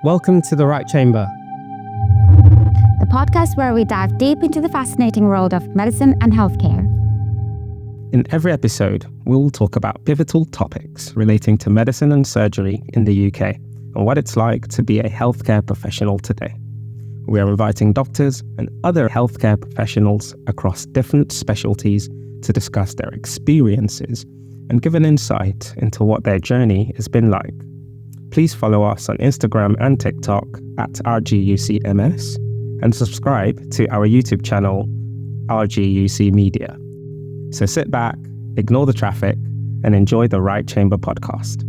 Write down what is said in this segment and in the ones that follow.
Welcome to The Right Chamber. The podcast where we dive deep into the fascinating world of medicine and healthcare. In every episode, we will talk about pivotal topics relating to medicine and surgery in the UK and what it's like to be a healthcare professional today. We are inviting doctors and other healthcare professionals across different specialties to discuss their experiences and give an insight into what their journey has been like. Please follow us on Instagram and TikTok at RGUCMS and subscribe to our YouTube channel, RGUC Media. So sit back, ignore the traffic, and enjoy the Right Chamber podcast.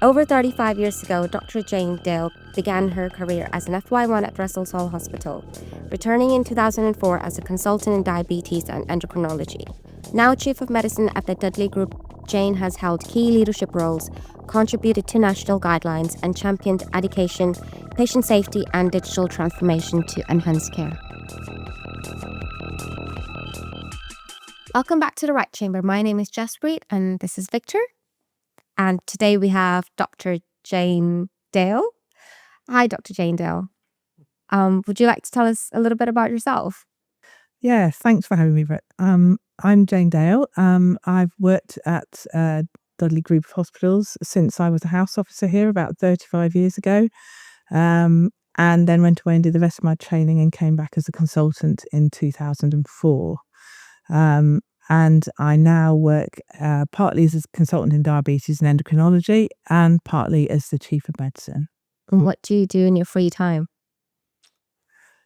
Over 35 years ago, Dr. Jane Dale began her career as an FY1 at Russell's Hall Hospital, returning in 2004 as a consultant in diabetes and endocrinology. Now Chief of Medicine at the Dudley Group, Jane has held key leadership roles, contributed to national guidelines, and championed education, patient safety, and digital transformation to enhance care. Welcome back to The Right Chamber. My name is Jaspreet and this is Victor. And today we have Dr. Jane Dale. Hi, Dr. Jane Dale. Would you like to tell us a little bit about yourself? Yeah, thanks for having me, Brett. I'm Jane Dale. I've worked at Dudley Group of Hospitals since I was a house officer here about 35 years ago, and then went away and did the rest of my training and came back as a consultant in 2004. And I now work partly as a consultant in diabetes and endocrinology and partly as the Chief of Medicine. And what do you do in your free time?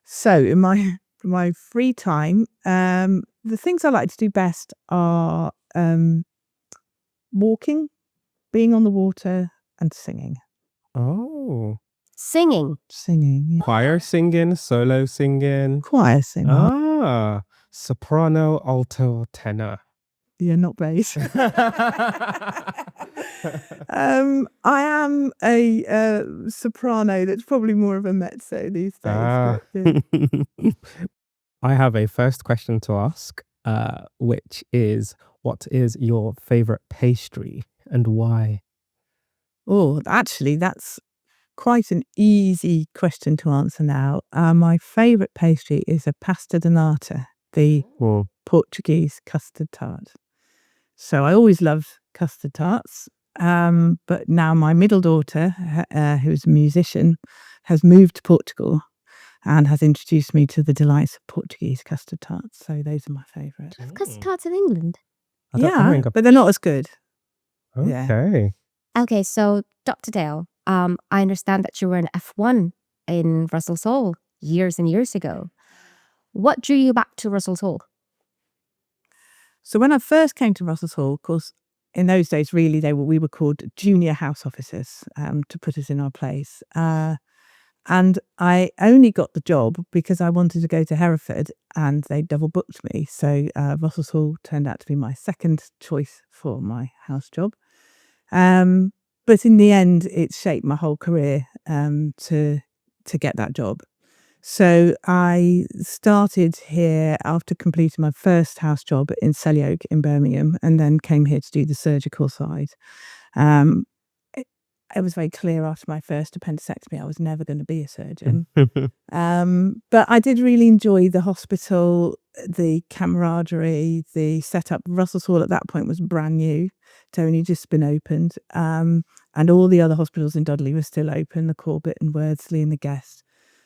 So in my free time, the things I like to do best are walking, being on the water, and singing. Oh. Singing. Singing. Choir singing, solo singing. Choir singing. Soprano, alto, tenor. Yeah, not bass. I am a soprano that's probably more of a mezzo these days. But, yeah. I have a first question to ask, which is, what is your favourite pastry and why? Oh, actually, that's quite an easy question to answer now. My favourite pastry is a Pastel de Nata, the Portuguese custard tart. So I always loved custard tarts, but now my middle daughter, who's a musician, has moved to Portugal and has introduced me to the delights of Portuguese custard tarts. So those are my favourite. Custard tarts in England? Yeah, but they're not as good. Okay. Yeah. Okay, so Dr. Dale, I understand that you were an F1 in Russell's Hall years and years ago. What drew you back to Russell's Hall? So when I first came to Russell's Hall, of course, in those days, really, we were called junior house officers to put us in our place. And I only got the job because I wanted to go to Hereford and they double booked me. So Russell's Hall turned out to be my second choice for my house job. But in the end, it shaped my whole career to get that job. So I started here after completing my first house job in Selly Oak in Birmingham and then came here to do the surgical side. It was very clear after my first appendectomy I was never going to be a surgeon. But I did really enjoy the hospital, the camaraderie, the setup. Russell's Hall at that point was brand new. It's only just been opened. And all the other hospitals in Dudley were still open, the Corbett and Wordsley and the Guest.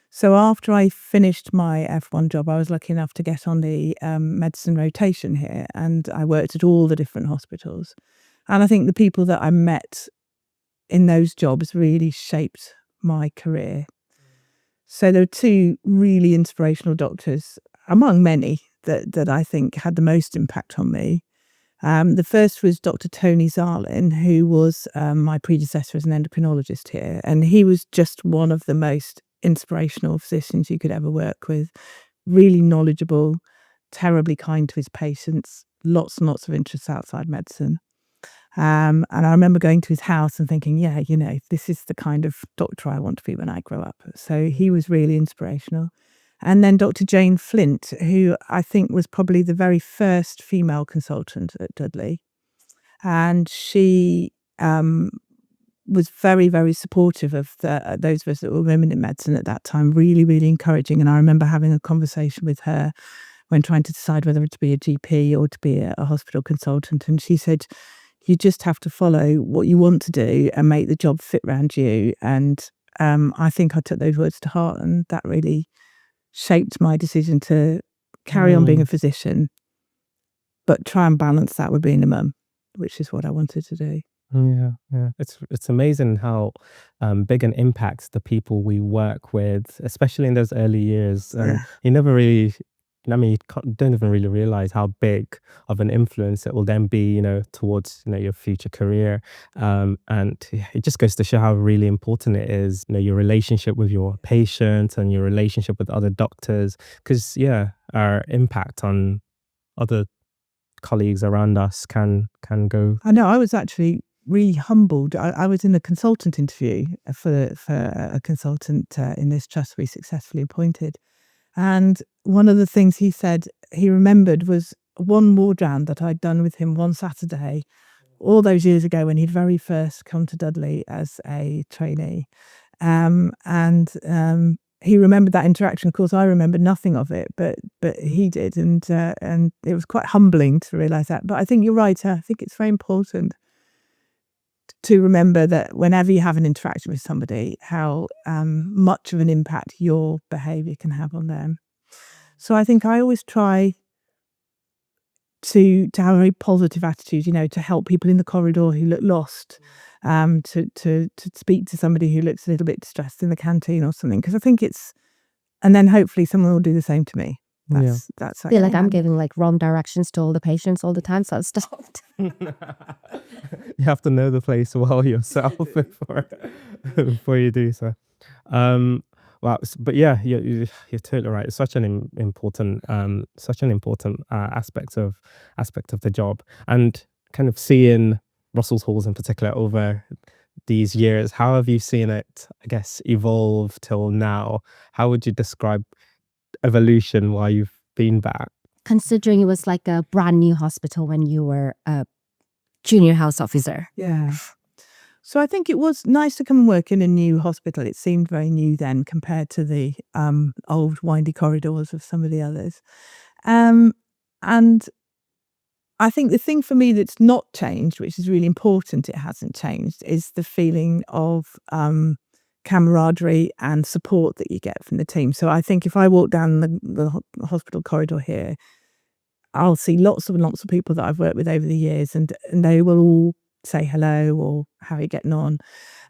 So after I finished my F1 job, I was lucky enough to get on the medicine rotation here and I worked at all the different hospitals. And I think the people that I met in those jobs really shaped my career. So there were two really inspirational doctors, among many, that I think had the most impact on me. The first was Dr. Tony Zarin, who was my predecessor as an endocrinologist here. And he was just one of the most inspirational physicians you could ever work with. Really knowledgeable, terribly kind to his patients, lots and lots of interests outside medicine. And I remember going to his house and thinking, yeah, this is the kind of doctor I want to be when I grow up. So he was really inspirational. And then Dr. Jane Flint, who I think was probably the very first female consultant at Dudley. And she was very, very supportive of those of us that were women in medicine at that time, really, really encouraging. And I remember having a conversation with her when trying to decide whether to be a GP or to be a hospital consultant. And she said, you just have to follow what you want to do and make the job fit around you. And I think I took those words to heart, and that really shaped my decision to carry on being a physician, but try and balance that with being a mum, which is what I wanted to do. Yeah. It's amazing how big an impact the people we work with, especially in those early years. You never really, you don't even really realize how big of an influence it will then be, towards, your future career. And it just goes to show how really important it is, your relationship with your patients and your relationship with other doctors. Because, our impact on other colleagues around us can go. I know, I was actually really humbled. I was in a consultant interview for a consultant in this trust we successfully appointed. And one of the things he said he remembered was one ward round that I'd done with him one Saturday all those years ago when he'd very first come to Dudley as a trainee. He remembered that interaction. Of course, I remembered nothing of it, but he did. And it was quite humbling to realise that. But I think you're right. I think it's very important to remember that whenever you have an interaction with somebody, how much of an impact your behaviour can have on them. So I think I always try to have a very positive attitude, to help people in the corridor who look lost, to speak to somebody who looks a little bit distressed in the canteen or something, because I think and then hopefully someone will do the same to me. That's I feel like I'm giving wrong directions to all the patients all the time, so I've stopped. You have to know the place well yourself before you do so. Wow, but you're totally right. It's such an important aspect of the job, and kind of seeing Russell's Halls in particular over these years. How have you seen it, I guess, evolve till now? How would you describe evolution while you've been back? Considering it was like a brand new hospital when you were a junior house officer. Yeah. So I think it was nice to come and work in a new hospital. It seemed very new then compared to the old windy corridors of some of the others. And I think the thing for me that's not changed, which is really important, it hasn't changed, is the feeling of camaraderie and support that you get from the team. So I think if I walk down the hospital corridor here, I'll see lots of people that I've worked with over the years, and they will all say hello or how are you getting on.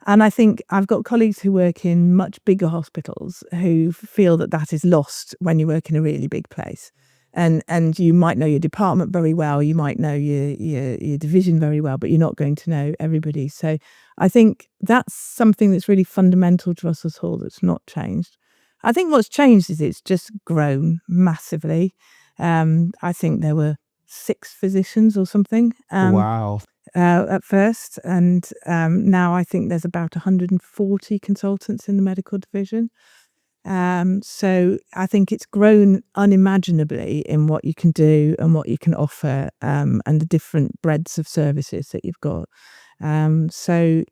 And I think I've got colleagues who work in much bigger hospitals who feel that is lost when you work in a really big place. And you might know your department very well, you might know your division very well, but you're not going to know everybody. So I think that's something that's really fundamental to Russell's Hall that's not changed. I think what's changed is it's just grown massively. I think there were 6 physicians or something. Wow. At first, and now I think there's about 140 consultants in the medical division. So I think it's grown unimaginably in what you can do and what you can offer, and the different breadths of services that you've got. So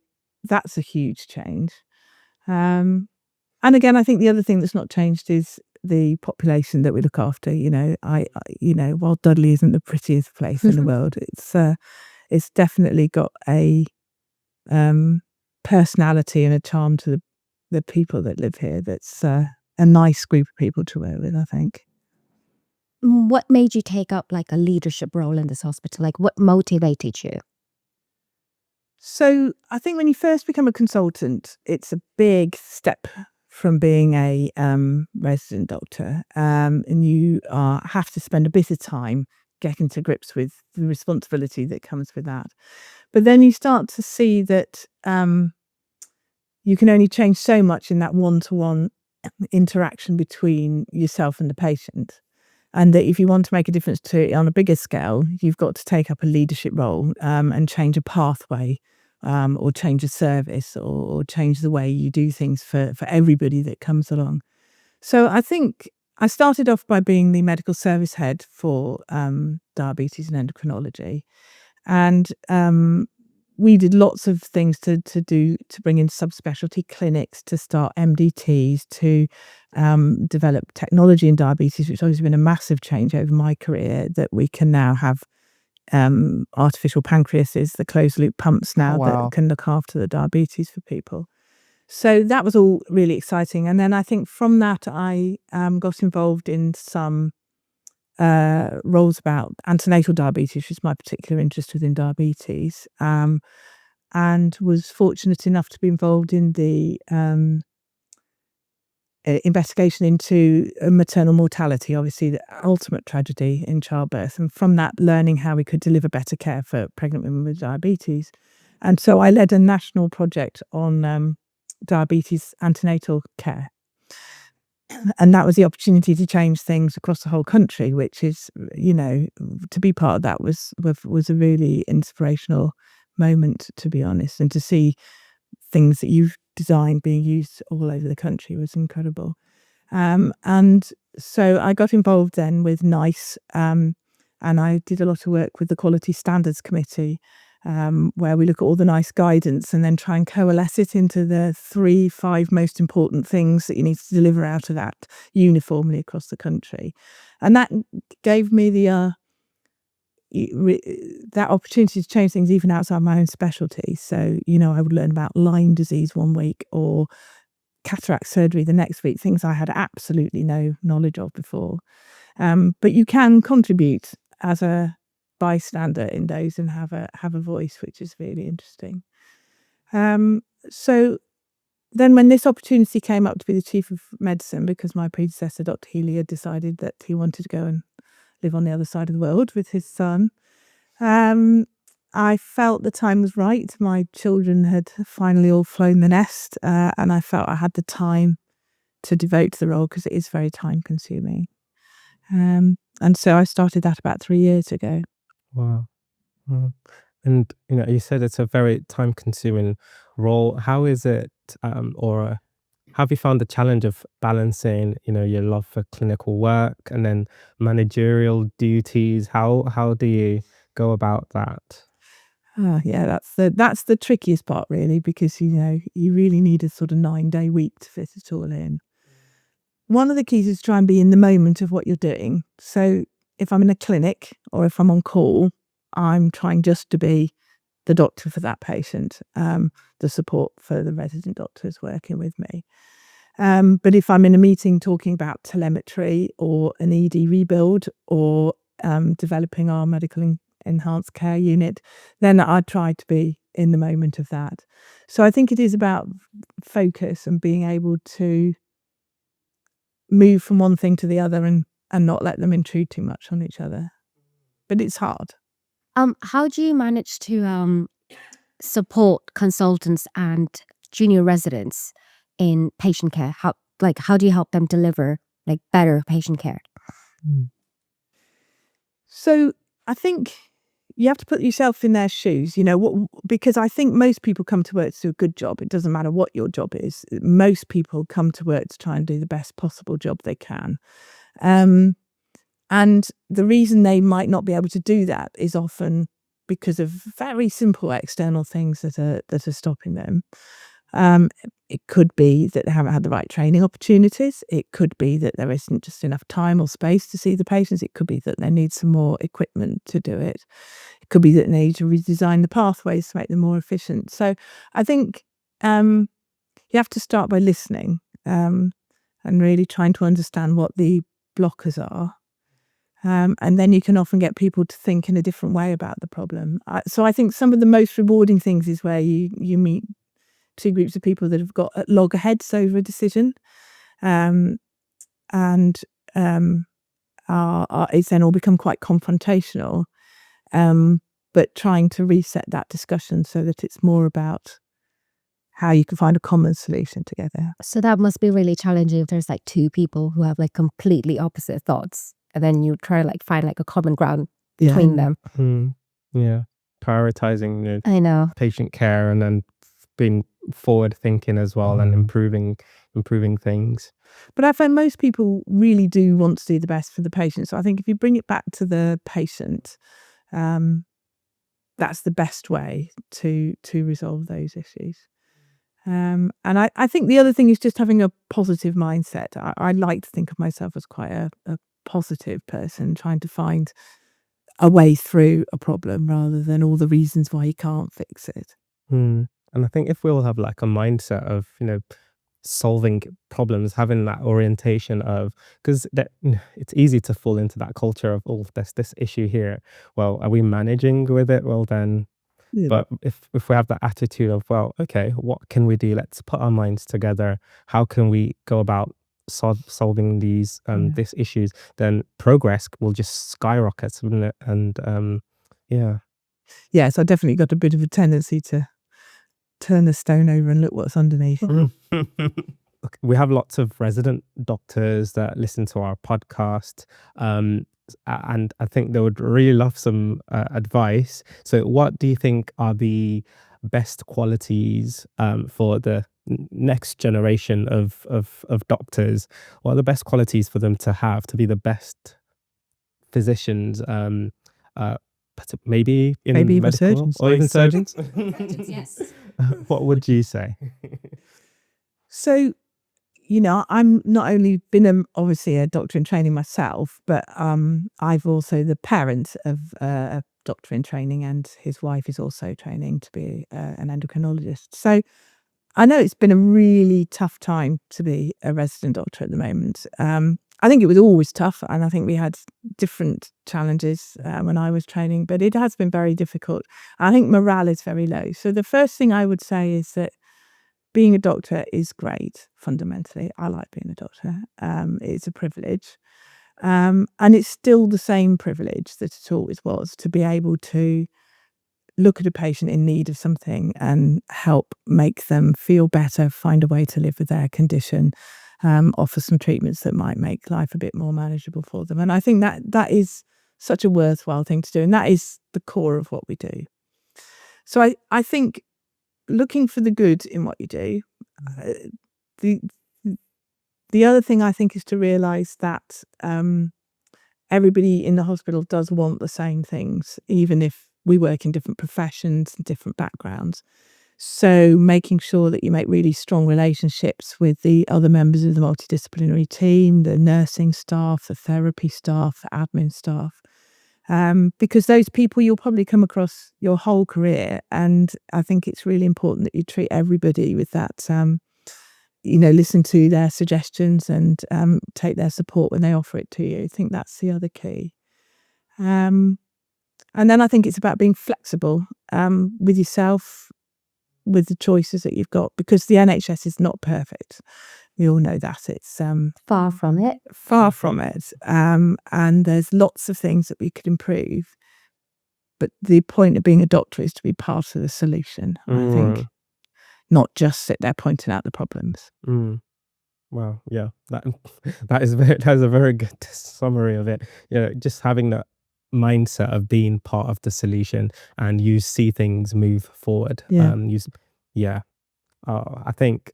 that's a huge change. And again, I think the other thing that's not changed is the population that we look after. While Dudley isn't the prettiest place in the world, it's definitely got a personality and a charm to the people that live here. That's a nice group of people to work with, I think. What made you take up a leadership role in this hospital? What motivated you? So I think when you first become a consultant, it's a big step from being a resident doctor, and you have to spend a bit of time getting to grips with the responsibility that comes with that. But then you start to see that you can only change so much in that one-to-one interaction between yourself and the patient. And that if you want to make a difference to it on a bigger scale, you've got to take up a leadership role and change a pathway, or change a service, or change the way you do things for everybody that comes along. So I think I started off by being the medical service head for diabetes and endocrinology. And we did lots of things to bring in subspecialty clinics, to start MDTs, to develop technology in diabetes, which has been a massive change over my career, that we can now have artificial pancreases, the closed loop pumps now that can look after the diabetes for people. So that was all really exciting. And then I think from that, I got involved in some roles about antenatal diabetes, which is my particular interest within diabetes, and was fortunate enough to be involved in the investigation into maternal mortality, obviously the ultimate tragedy in childbirth, and from that learning how we could deliver better care for pregnant women with diabetes. And so I led a national project on diabetes antenatal care. And that was the opportunity to change things across the whole country, which is, to be part of that was a really inspirational moment, to be honest. And to see things that you've designed being used all over the country was incredible. And so I got involved then with NICE, and I did a lot of work with the Quality Standards Committee, where we look at all the NICE guidance and then try and coalesce it into the 3-5 most important things that you need to deliver out of that uniformly across the country. And that gave me that opportunity to change things even outside my own specialty. So, I would learn about Lyme disease one week or cataract surgery the next week, things I had absolutely no knowledge of before. But you can contribute as a bystander in those and have a voice, which is really interesting. So then when this opportunity came up to be the chief of medicine, because my predecessor, Dr. Healy, had decided that he wanted to go and live on the other side of the world with his son, I felt the time was right. My children had finally all flown the nest, and I felt I had the time to devote to the role, because it is very time consuming. And so I started that about 3 years ago. Wow. And you said it's a very time consuming role. How is it, or how have you found the challenge of balancing, your love for clinical work and then managerial duties? How do you go about that? Yeah, that's the trickiest part, really, because you really need a sort of 9-day week to fit it all in. One of the keys is to try and be in the moment of what you're doing. So if I'm in a clinic or if I'm on call, I'm trying just to be the doctor for that patient, the support for the resident doctors working with me. But if I'm in a meeting talking about telemetry or an ED rebuild or developing our medical enhanced care unit, then I try to be in the moment of that. So I think it is about focus and being able to move from one thing to the other and not let them intrude too much on each other. But it's hard. How do you manage to support consultants and junior residents in patient care? How do you help them deliver better patient care? So I think you have to put yourself in their shoes, because I think most people come to work to do a good job. It doesn't matter what your job is. Most people come to work to try and do the best possible job they can. And the reason they might not be able to do that is often because of very simple external things that are stopping them. It could be that they haven't had the right training opportunities. It could be that there isn't just enough time or space to see the patients. It could be that they need some more equipment to do it. It could be that they need to redesign the pathways to make them more efficient. So I think you have to start by listening and really trying to understand what the blockers are. And then you can often get people to think in a different way about the problem. So I think some of the most rewarding things is where you meet two groups of people that have got loggerheads over a decision, and it's then all become quite confrontational, but trying to reset that discussion so that it's more about how you can find a common solution together. So that must be really challenging if there's two people who have completely opposite thoughts, and then you try to find a common ground between them. Yeah, prioritizing I know. patient care and then being forward thinking as well and improving things. But I find most people really do want to do the best for the patient. So I think if you bring it back to the patient, that's the best way to resolve those issues. And I think the other thing is just having a positive mindset. I like to think of myself as quite a positive person, trying to find a way through a problem rather than all the reasons why you can't fix it. And I think if we all have like a mindset of, solving problems, having that orientation of, because it's easy to fall into that culture of, oh, there's this issue here. Well, are we managing with it? Well, then, Yeah. but if we have that attitude of, well, okay, what can we do? Let's put our minds together. How can we go about solving these these issues? Then progress will just skyrocket, wouldn't it? And yeah. Yes, I definitely got a bit of a tendency to turn the stone over and look what's underneath. Look, we have lots of resident doctors that listen to our podcast, and I think they would really love some advice. So, what do you think are the best qualities for the next generation of doctors? What are the best qualities for them to have to be the best physicians? But maybe in Maybe even medical surgeons. or even surgeons. Surgeons, yes. What would you say? So, I'm not only been obviously a doctor in training myself, but I've also the parent of a doctor in training, and his wife is also training to be an endocrinologist. So I know it's been a really tough time to be a resident doctor at the moment. I think it was always tough, and I think we had different challenges when I was training, but it has been very difficult. I think morale is very low. So the first thing I would say is that being a doctor is great, fundamentally. I like being a doctor. It's a privilege. And it's still the same privilege that it always was, to be able to look at a patient in need of something and help make them feel better, find a way to live with their condition, offer some treatments that might make life a bit more manageable for them. And I think that is such a worthwhile thing to do. And that is the core of what we do. So I think looking for the good in what you do, the other thing I think is to realise that everybody in the hospital does want the same things, even if we work in different professions and different backgrounds. So making sure that you make really strong relationships with the other members of the multidisciplinary team, the nursing staff, the therapy staff, the admin staff, because those people you'll probably come across your whole career. And I think it's really important that you treat everybody with that, listen to their suggestions and take their support when they offer it to you. I think that's the other key. And then I think it's about being flexible with yourself, with the choices that you've got, because the NHS is not perfect. We all know that. It's Far from it. far from it. And there's lots of things that we could improve. But the point of being a doctor is to be part of the solution, I think, not just sit there pointing out the problems. Wow, yeah, that is a very good summary of it. Just having that mindset of being part of the solution, and you see things move forward. Yeah. I think,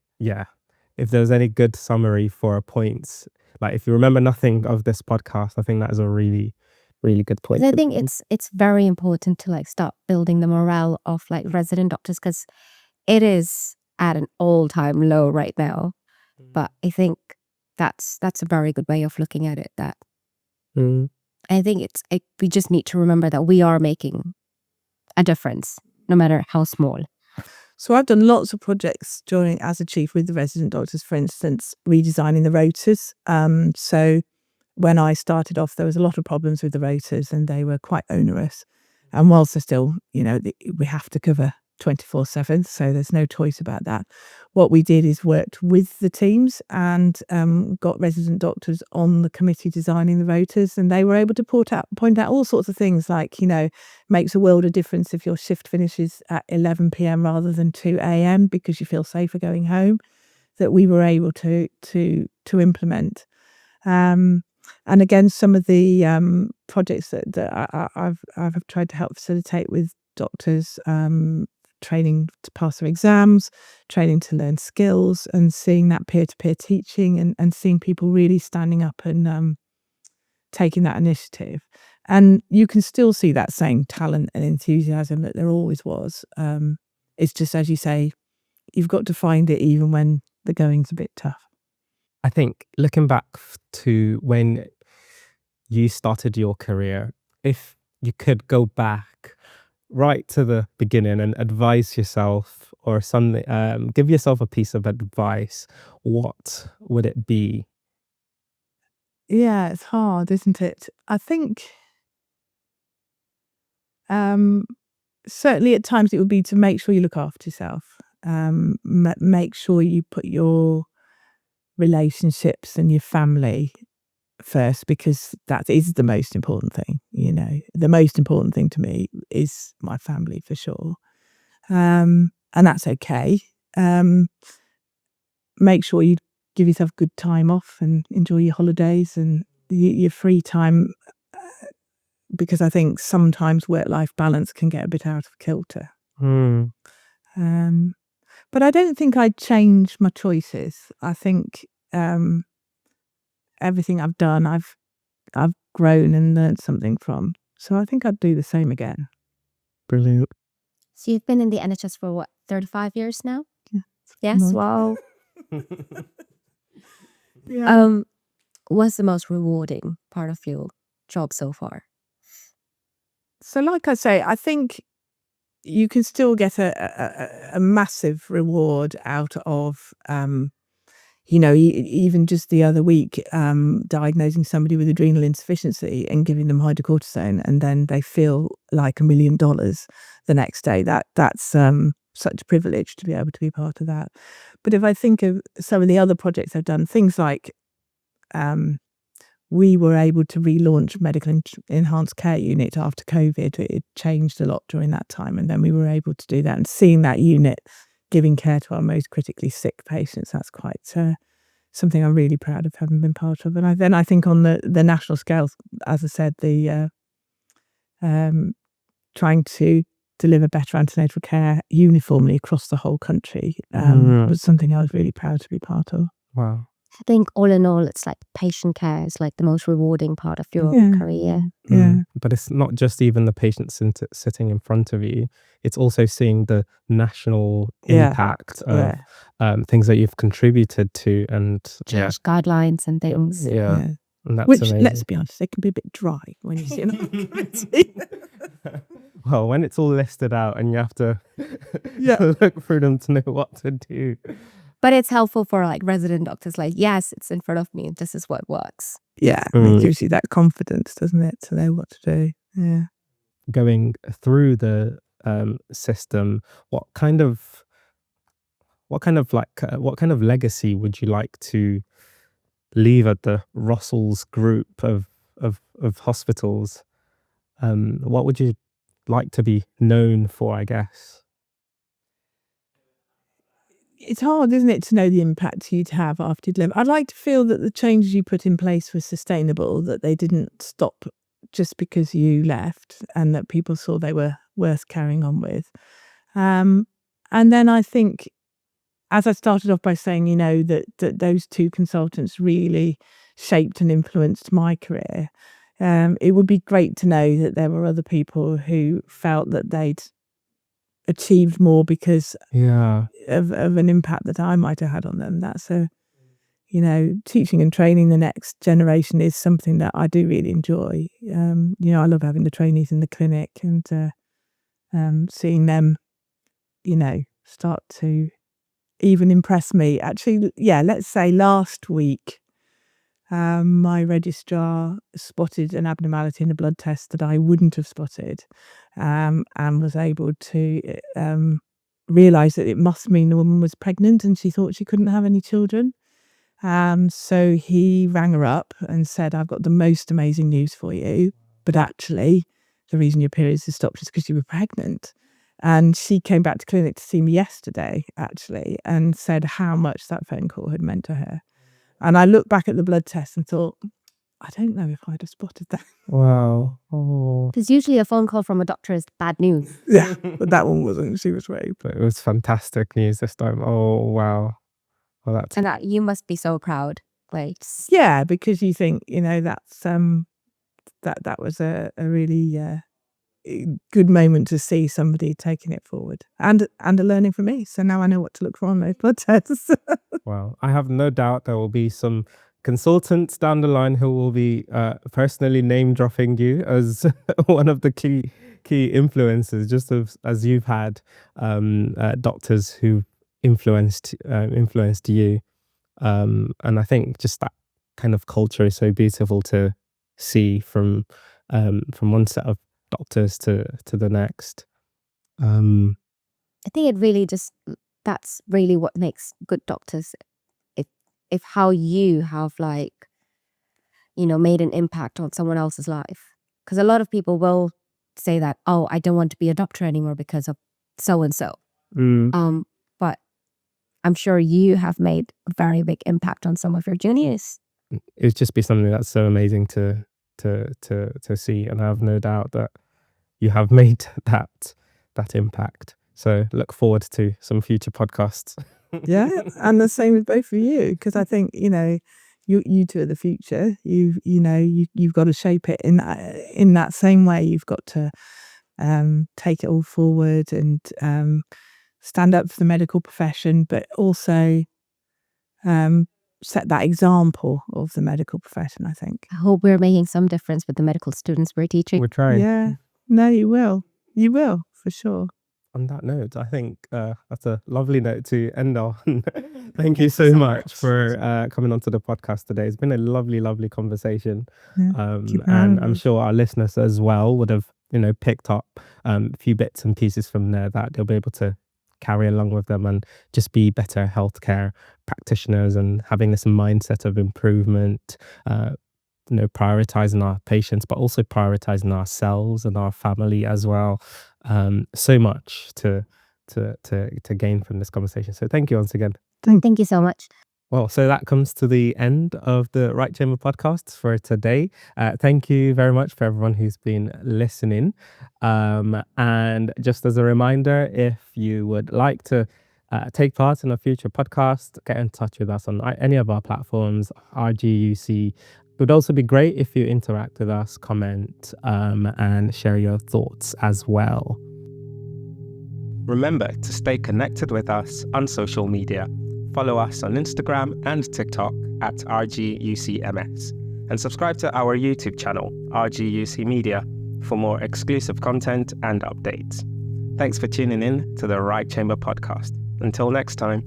if there's any good summary for points, like if you remember nothing of this podcast, I think that is a really, really good point. I think it's very important to start building the morale of resident doctors, because it is at an all-time low right now. But I think that's a very good way of looking at it. That I think we just need to remember that we are making a difference, no matter how small. So I've done lots of projects as a chief with the resident doctors, for instance, redesigning the rotors. So when I started off, there was a lot of problems with the rotors and they were quite onerous. And whilst they're still, we have to cover 24/7, so there's no choice about that. What we did is worked with the teams and got resident doctors on the committee designing the rotors, and they were able to point out all sorts of things like, makes a world of difference if your shift finishes at 11 p.m. rather than 2 a.m. because you feel safer going home, that we were able to implement. And again, some of the projects that I've tried to help facilitate with doctors, training to pass their exams, training to learn skills, and seeing that peer-to-peer teaching and seeing people really standing up and taking that initiative. And you can still see that same talent and enthusiasm that there always was. It's just, as you say, you've got to find it even when the going's a bit tough. I think looking back to when you started your career, if you could go back right to the beginning and advise yourself or something, give yourself a piece of advice, what would it be? Yeah, it's hard, isn't it? I think certainly at times it would be to make sure you look after yourself. Make sure you put your relationships and your family first, because that is the most important thing. The most important thing to me is my family, for sure. And that's okay. Make sure you give yourself good time off and enjoy your holidays and your free time, because I think sometimes work-life balance can get a bit out of kilter. Mm. But I don't think I'd change my choices. I think everything I've done, I've grown and learned something from. So I think I'd do the same again. Brilliant. So you've been in the NHS for what, 35 years now? Yeah. Yes, Nice. wow. Yeah. What's the most rewarding part of your job so far? So like I say, I think you can still get a massive reward out of, even just the other week, diagnosing somebody with adrenal insufficiency and giving them hydrocortisone, and then they feel like $1 million the next day. That's such a privilege to be able to be part of that. But if I think of some of the other projects I've done, things like we were able to relaunch medical enhanced care unit after COVID. It changed a lot during that time, and then we were able to do that, and seeing that unit giving care to our most critically sick patients, that's quite something I'm really proud of having been part of. And then I think on the national scale, as I said, the trying to deliver better antenatal care uniformly across the whole country was something I was really proud to be part of. Wow. I think all in all, it's like patient care is like the most rewarding part of your career. Yeah. But it's not just even the patient sitting in front of you. It's also seeing the national impact of things that you've contributed to and Change guidelines and things. Yeah. And that's Which, amazing. let's be honest, they can be a bit dry when you see it. Well, when it's all listed out and you have to look through them to know what to do. But it's helpful for like resident doctors, like, yes, it's in front of me. This is what works. Yeah, it gives you that confidence, doesn't it, to know what to do. Yeah. Going through the system, what kind of legacy would you like to leave at the Russell's group of hospitals? What would you like to be known for, I guess? It's hard, isn't it, to know the impact you'd have after you'd left. I'd like to feel that the changes you put in place were sustainable, that they didn't stop just because you left, and that people saw they were worth carrying on with. And then I think, as I started off by saying, that those two consultants really shaped and influenced my career. It would be great to know that there were other people who felt that they'd achieved more because of an impact that I might have had on them. That's teaching and training the next generation is something that I do really enjoy. I love having the trainees in the clinic and seeing them, start to even impress me. Actually, let's say last week, my registrar spotted an abnormality in a blood test that I wouldn't have spotted, and was able to realise that it must mean the woman was pregnant and she thought she couldn't have any children. So he rang her up and said, "I've got the most amazing news for you, but actually the reason your periods have stopped is because you were pregnant." And she came back to clinic to see me yesterday, actually, and said how much that phone call had meant to her. And I looked back at the blood test and thought, I don't know if I'd have spotted that. Wow. Because usually a phone call from a doctor is bad news. Yeah, but that one wasn't. She was raped. But it was fantastic news this time. Oh, wow. Well, that's... And that you must be so proud. Like, yeah, because you think, that's that was a really good moment to see somebody taking it forward, and a learning from me. So now I know what to look for on those blood tests. Well, I have no doubt there will be some consultants down the line who will be personally name dropping you as one of the key influences, just as you've had doctors who influenced you. And I think just that kind of culture is so beautiful to see from one set of doctors to the next. I think it really that's really what makes good doctors. If how you have made an impact on someone else's life. Because a lot of people will say that, oh, I don't want to be a doctor anymore because of so and so. But I'm sure you have made a very big impact on some of your juniors. It would just be something that's so amazing to see, and I have no doubt that you have made that impact. So look forward to some future podcasts. Yeah, and the same with both of you, because I think you two are the future. You've got to shape it in that same way. You've got to take it all forward and stand up for the medical profession, but also set that example of the medical profession, I think. I hope we're making some difference with the medical students we're teaching. We're trying. Yeah, no, you will for sure. On that note, I think that's a lovely note to end on. Thank you so much for coming onto the podcast today. It's been a lovely conversation. Yeah, and I'm sure our listeners as well would have, picked up a few bits and pieces from there that they'll be able to carry along with them and just be better healthcare practitioners and having this mindset of improvement, prioritizing our patients, but also prioritizing ourselves and our family as well. So much to gain from this conversation. So thank you once again. Thank you so much. Well, so that comes to the end of the Right Chamber podcast for today. Thank you very much for everyone who's been listening. And just as a reminder, if you would like to take part in a future podcast, get in touch with us on any of our platforms, RGUC. It would also be great if you interact with us, comment, and share your thoughts as well. Remember to stay connected with us on social media. Follow us on Instagram and TikTok at RGUCMS, and subscribe to our YouTube channel, RGUC Media, for more exclusive content and updates. Thanks for tuning in to the Right Chamber podcast. Until next time.